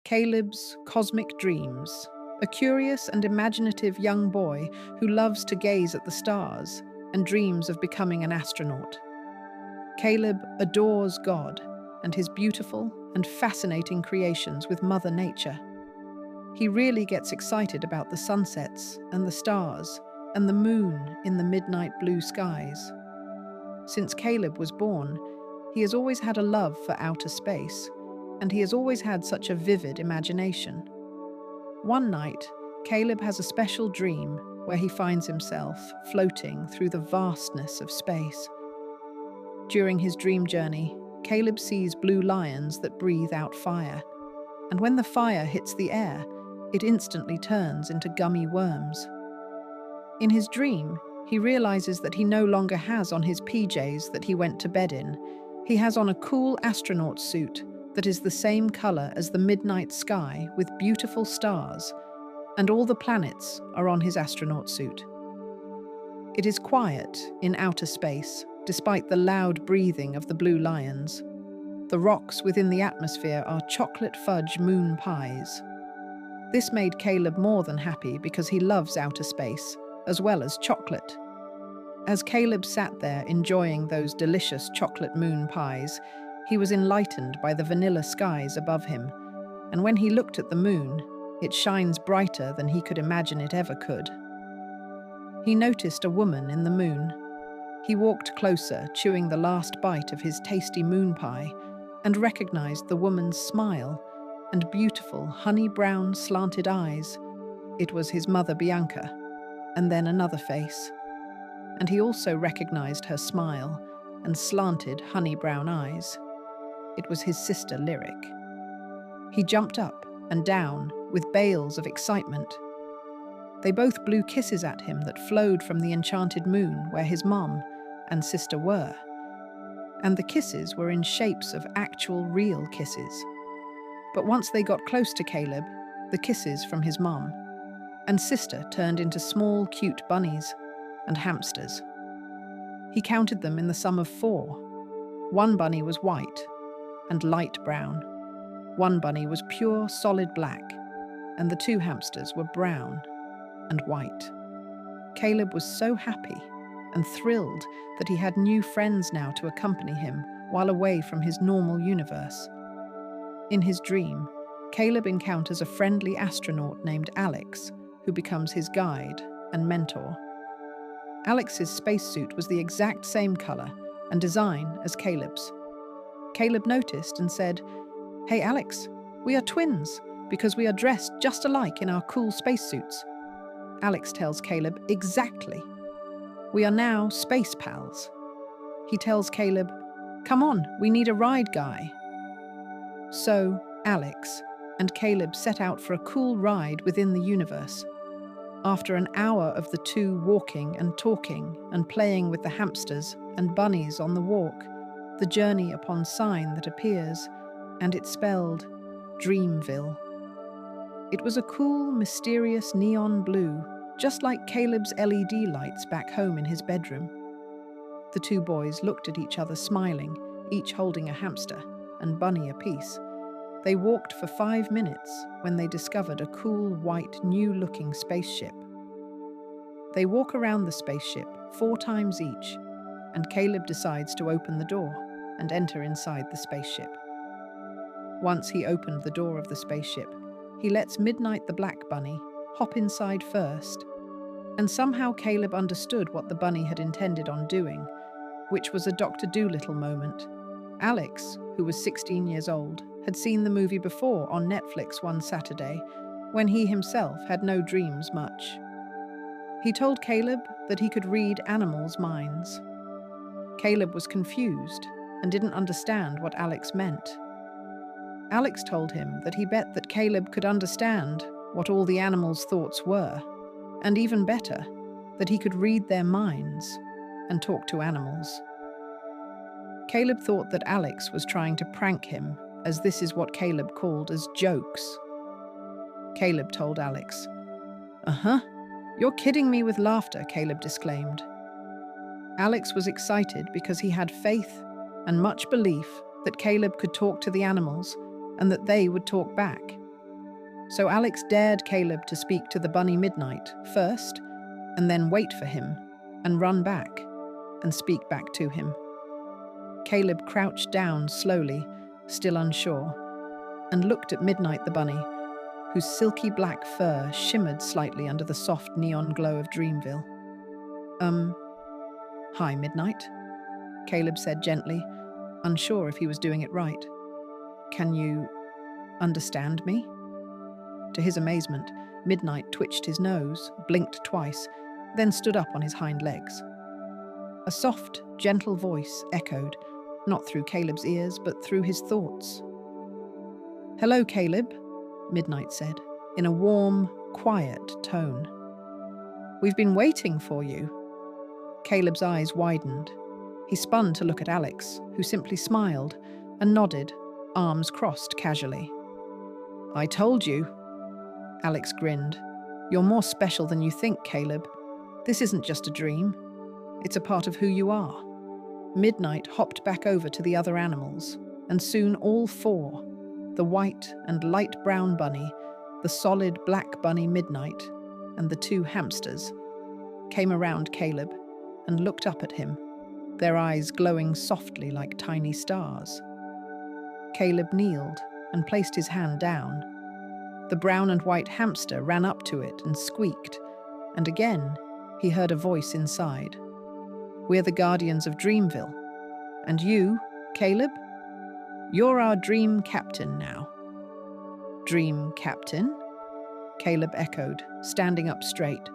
Caleb's Cosmic Dreams, a curious and imaginative young boy who loves to gaze at the stars and dreams of becoming an astronaut. Caleb adores God and his beautiful and fascinating creations with Mother Nature. He really gets excited about the sunsets and the stars and the moon in the midnight blue skies. Since Caleb was born, he has always had a love for outer space, and he has always had such a vivid imagination. One night, Caleb has a special dream where he finds himself floating through the vastness of space. During his dream journey, Caleb sees blue lions that breathe out fire, and when the fire hits the air, it instantly turns into gummy worms. In his dream, he realizes that he no longer has on his PJs that he went to bed in. He has on a cool astronaut suit that is the same color as the midnight sky with beautiful stars, and all the planets are on his astronaut suit. It is quiet in outer space, despite the loud breathing of the blue lions. The rocks within the atmosphere are chocolate fudge moon pies. This made Caleb more than happy because he loves outer space, as well as chocolate. As Caleb sat there enjoying those delicious chocolate moon pies, he was enlightened by the vanilla skies above him, and when he looked at the moon, it shines brighter than he could imagine it ever could. He noticed a woman in the moon. He walked closer, chewing the last bite of his tasty moon pie, and recognized the woman's smile and beautiful honey-brown slanted eyes. It was his mother Bianca, and then another face. And he also recognized her smile and slanted honey-brown eyes. It was his sister Lyric. He jumped up and down with bales of excitement. They both blew kisses at him that flowed from the enchanted moon where his mom and sister were. And the kisses were in shapes of actual real kisses. But once they got close to Caleb, the kisses from his mom and sister turned into small, cute bunnies and hamsters. He counted them in the sum of 4. One bunny was white and light brown. One bunny was pure, solid black, and the 2 hamsters were brown and white. Caleb was so happy and thrilled that he had new friends now to accompany him while away from his normal universe. In his dream, Caleb encounters a friendly astronaut named Alex, who becomes his guide and mentor. Alex's spacesuit was the exact same color and design as Caleb's. Caleb noticed and said, "Hey Alex, we are twins because we are dressed just alike in our cool spacesuits." Alex tells Caleb, "Exactly. We are now space pals." He tells Caleb, "Come on, we need a ride, guy." So, Alex and Caleb set out for a cool ride within the universe. After an hour of the 2 walking and talking and playing with the hamsters and bunnies on the walk, the journey upon sign that appears, and it spelled Dreamville. It was a cool, mysterious neon blue, just like Caleb's LED lights back home in his bedroom. The 2 boys looked at each other smiling, each holding a hamster and bunny apiece. They walked for 5 minutes when they discovered a cool, white, new-looking spaceship. They walk around the spaceship 4 times each, and Caleb decides to open the door and enter inside the spaceship. Once he opened the door of the spaceship, he lets Midnight the black bunny hop inside first, and somehow Caleb understood what the bunny had intended on doing, which was a Dr. Dolittle moment. Alex, who was 16 years old, had seen the movie before on Netflix one Saturday, when he himself had no dreams much. He told Caleb that he could read animals' minds. Caleb was confused and didn't understand what Alex meant. Alex told him that he bet that Caleb could understand what all the animals' thoughts were, and even better, that he could read their minds and talk to animals. Caleb thought that Alex was trying to prank him, as this is what Caleb called as jokes. Caleb told Alex, "Uh-huh, you're kidding me with laughter," Caleb disclaimed. Alex was excited because he had faith and much belief that Caleb could talk to the animals and that they would talk back. So Alex dared Caleb to speak to the bunny Midnight first, and then wait for him, and run back, and speak back to him. Caleb crouched down slowly, still unsure, and looked at Midnight the bunny, whose silky black fur shimmered slightly under the soft neon glow of Dreamville. Hi, Midnight, Caleb said gently, unsure if he was doing it right. Can you understand me? To his amazement, Midnight twitched his nose, blinked twice, then stood up on his hind legs. A soft, gentle voice echoed, not through Caleb's ears, but through his thoughts. Hello, Caleb, Midnight said, in a warm, quiet tone. We've been waiting for you. Caleb's eyes widened. He spun to look at Alex, who simply smiled and nodded, arms crossed casually. I told you, Alex grinned. You're more special than you think, Caleb. This isn't just a dream. It's a part of who you are. Midnight hopped back over to the other animals, and soon all four, the white and light brown bunny, the solid black bunny Midnight, and the two hamsters, came around Caleb and looked up at him, their eyes glowing softly like tiny stars. Caleb kneeled and placed his hand down. The brown and white hamster ran up to it and squeaked, and again he heard a voice inside. We're the guardians of Dreamville. And you, Caleb? You're our dream captain now. Dream captain? Caleb echoed, standing up straight.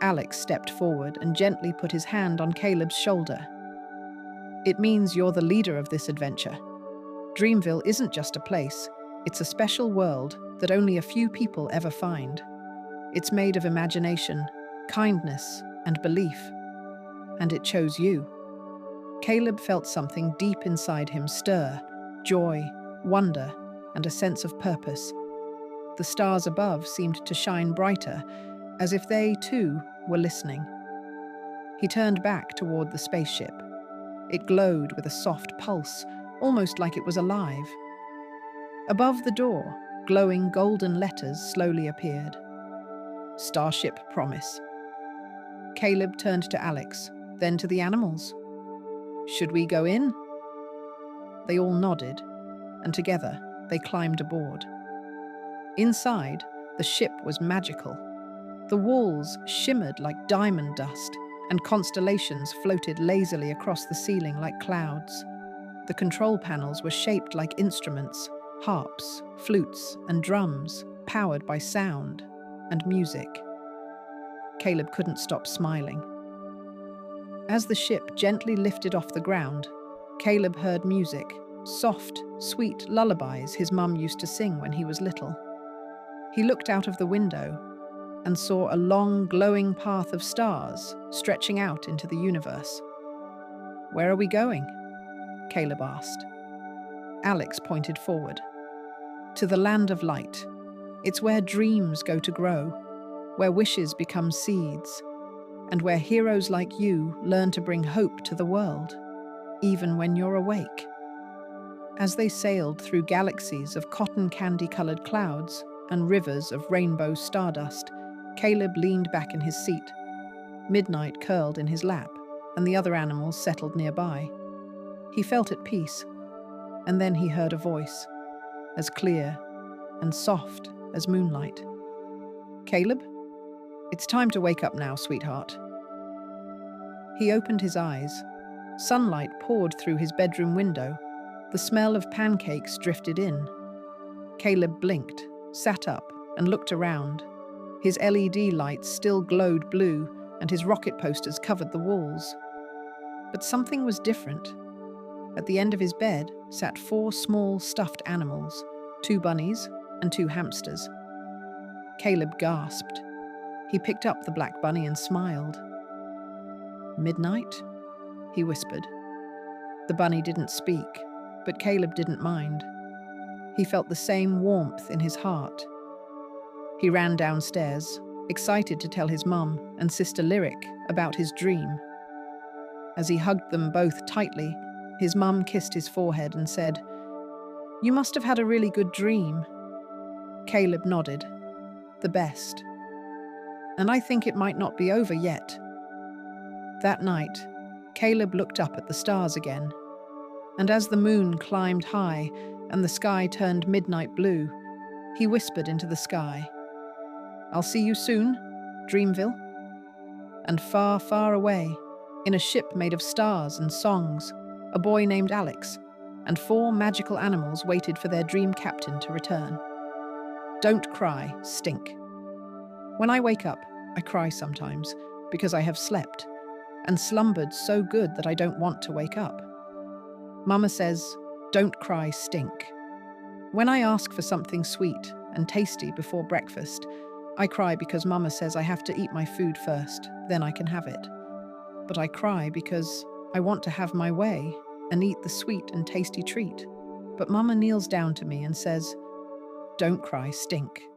Alex stepped forward and gently put his hand on Caleb's shoulder. It means you're the leader of this adventure. Dreamville isn't just a place, it's a special world that only a few people ever find. It's made of imagination, kindness, and belief. And it chose you. Caleb felt something deep inside him stir, joy, wonder, and a sense of purpose. The stars above seemed to shine brighter, as if they, too, were listening. He turned back toward the spaceship. It glowed with a soft pulse, almost like it was alive. Above the door, glowing golden letters slowly appeared. Starship Promise. Caleb turned to Alex, then to the animals. Should we go in? They all nodded, and together they climbed aboard. Inside, the ship was magical. The walls shimmered like diamond dust, and constellations floated lazily across the ceiling like clouds. The control panels were shaped like instruments, harps, flutes, and drums, powered by sound and music. Caleb couldn't stop smiling. As the ship gently lifted off the ground, Caleb heard music, soft, sweet lullabies his mum used to sing when he was little. He looked out of the window and saw a long, glowing path of stars stretching out into the universe. Where are we going? Caleb asked. Alex pointed forward. To the land of light. It's where dreams go to grow, where wishes become seeds, and where heroes like you learn to bring hope to the world, even when you're awake. As they sailed through galaxies of cotton candy-colored clouds and rivers of rainbow stardust, Caleb leaned back in his seat. Midnight curled in his lap, and the other animals settled nearby. He felt at peace, and then he heard a voice, as clear and soft as moonlight. Caleb? It's time to wake up now, sweetheart. He opened his eyes. Sunlight poured through his bedroom window. The smell of pancakes drifted in. Caleb blinked, sat up, and looked around. His LED lights still glowed blue, and his rocket posters covered the walls. But something was different. At the end of his bed sat 4 small stuffed animals, 2 bunnies and 2 hamsters. Caleb gasped. He picked up the black bunny and smiled. Midnight? He whispered. The bunny didn't speak, but Caleb didn't mind. He felt the same warmth in his heart. He ran downstairs, excited to tell his mum and sister Lyric about his dream. As he hugged them both tightly, his mum kissed his forehead and said, "You must have had a really good dream." Caleb nodded. The best. And I think it might not be over yet. That night, Caleb looked up at the stars again, and as the moon climbed high and the sky turned midnight blue, he whispered into the sky, "I'll see you soon, Dreamville." And far, far away, in a ship made of stars and songs, a boy named Alex and 4 magical animals waited for their dream captain to return. Don't cry, Stink. When I wake up, I cry sometimes because I have slept and slumbered so good that I don't want to wake up. Mama says, don't cry, Stink. When I ask for something sweet and tasty before breakfast, I cry because Mama says I have to eat my food first, then I can have it. But I cry because I want to have my way and eat the sweet and tasty treat. But Mama kneels down to me and says, don't cry, Stink.